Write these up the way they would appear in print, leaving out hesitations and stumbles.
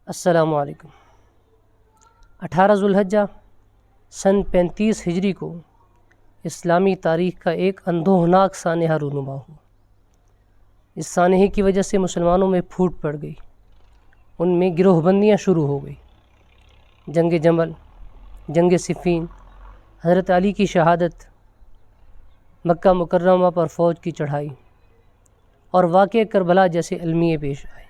السلام علیکم۔ 18 ذوالحجہ سن 35 ہجری کو اسلامی تاریخ کا ایک اندوہناک سانحہ رونما ہوا۔ اس سانحے کی وجہ سے مسلمانوں میں پھوٹ پڑ گئی، ان میں گروہ بندیاں شروع ہو گئی۔ جنگ جمل، جنگ صفین، حضرت علی کی شہادت، مکہ مکرمہ پر فوج کی چڑھائی اور واقعہ کربلا جیسے المیے پیش آئے۔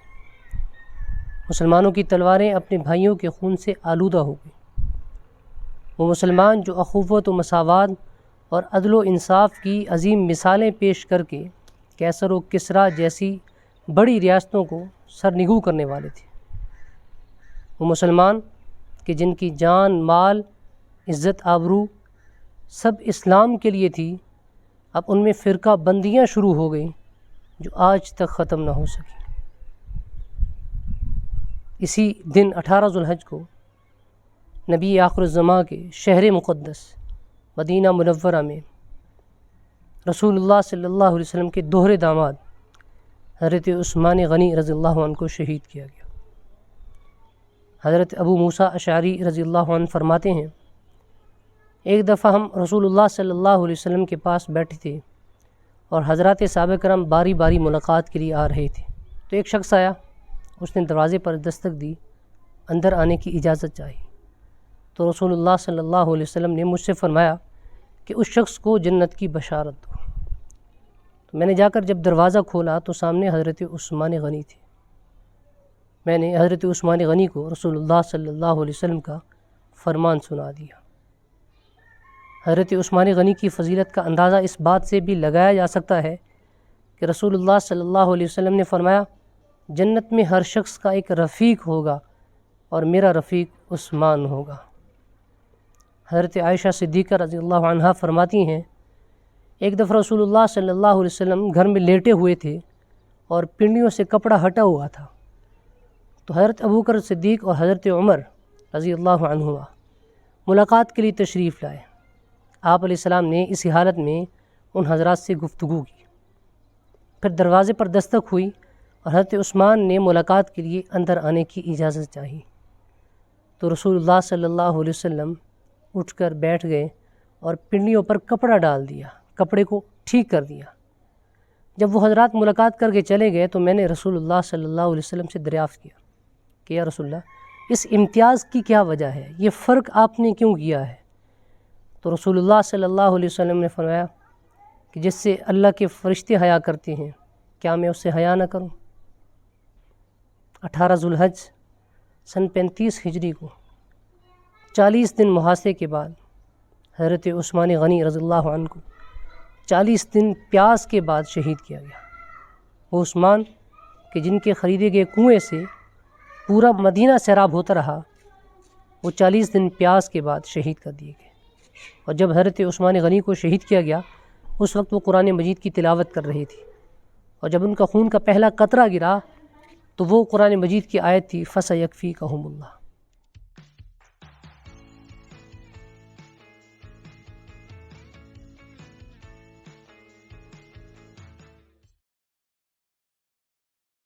مسلمانوں کی تلواریں اپنے بھائیوں کے خون سے آلودہ ہو گئیں۔ وہ مسلمان جو اخوت و مساوات اور عدل و انصاف کی عظیم مثالیں پیش کر کے کیسر و کسریٰ جیسی بڑی ریاستوں کو سرنگو کرنے والے تھے، وہ مسلمان کہ جن کی جان، مال، عزت، آبرو سب اسلام کے لیے تھی، اب ان میں فرقہ بندیاں شروع ہو گئیں جو آج تک ختم نہ ہو سکی۔ اسی دن 18 ذوالحج کو نبی آخر الزماں کے شہر مقدس مدینہ منورہ میں رسول اللہ صلی اللہ علیہ وسلم کے دوہرے داماد حضرت عثمان غنی رضی اللہ عنہ کو شہید کیا گیا۔ حضرت ابو موسیٰ اشعری رضی اللہ عنہ فرماتے ہیں، ایک دفعہ ہم رسول اللہ صلی اللہ علیہ وسلم کے پاس بیٹھے تھے اور حضرات صحابہ کرام باری باری ملاقات کے لیے آ رہے تھے، تو ایک شخص آیا، اس نے دروازے پر دستک دی، اندر آنے کی اجازت چاہی، تو رسول اللہ صلی اللہ علیہ وسلم نے مجھ سے فرمایا کہ اس شخص کو جنت کی بشارت دو۔ تو میں نے جا کر جب دروازہ کھولا تو سامنے حضرت عثمان غنی تھے۔ میں نے حضرت عثمان غنی کو رسول اللہ صلی اللہ علیہ وسلم کا فرمان سنا دیا۔ حضرت عثمان غنی کی فضیلت کا اندازہ اس بات سے بھی لگایا جا سکتا ہے کہ رسول اللہ صلی اللہ علیہ وسلم نے فرمایا، جنت میں ہر شخص کا ایک رفیق ہوگا اور میرا رفیق عثمان ہوگا۔ حضرت عائشہ صدیقہ رضی اللہ عنہا فرماتی ہیں، ایک دفعہ رسول اللہ صلی اللہ علیہ وسلم گھر میں لیٹے ہوئے تھے اور پنڈیوں سے کپڑا ہٹا ہوا تھا، تو حضرت ابوبکر صدیق اور حضرت عمر رضی اللہ عنہما ملاقات کے لیے تشریف لائے۔ آپ علیہ السلام نے اسی حالت میں ان حضرات سے گفتگو کی، پھر دروازے پر دستک ہوئی اور حضرت عثمان نے ملاقات کے لیے اندر آنے کی اجازت چاہی، تو رسول اللہ صلی اللہ علیہ وسلم اٹھ کر بیٹھ گئے اور پنڈلیوں پر کپڑا ڈال دیا، کپڑے کو ٹھیک کر دیا۔ جب وہ حضرات ملاقات کر کے چلے گئے تو میں نے رسول اللہ صلی اللہ علیہ وسلم سے دریافت کیا کہ یا رسول اللہ، اس امتیاز کی کیا وجہ ہے، یہ فرق آپ نے کیوں کیا ہے؟ تو رسول اللہ صلی اللہ علیہ وسلم نے فرمایا کہ جس سے اللہ کے فرشتے حیا کرتے ہیں، کیا میں اس سے حیا نہ کروں؟ 18 ذوالحج سن 35 ہجری کو 40 دن محاصرے کے بعد حضرت عثمان غنی رضی اللہ عنہ کو 40 دن پیاس کے بعد شہید کیا گیا۔ وہ عثمان کہ جن کے خریدے گئے کنویں سے پورا مدینہ سیراب ہوتا رہا، وہ 40 دن پیاس کے بعد شہید کر دیے گئے۔ اور جب حضرت عثمان غنی کو شہید کیا گیا، اس وقت وہ قرآن مجید کی تلاوت کر رہے تھے، اور جب ان کا خون کا پہلا قطرہ گرا تو وہ قرآن مجید کی آیت تھی فَسَيَكْفِيكَهُمُ اللَّهُ۔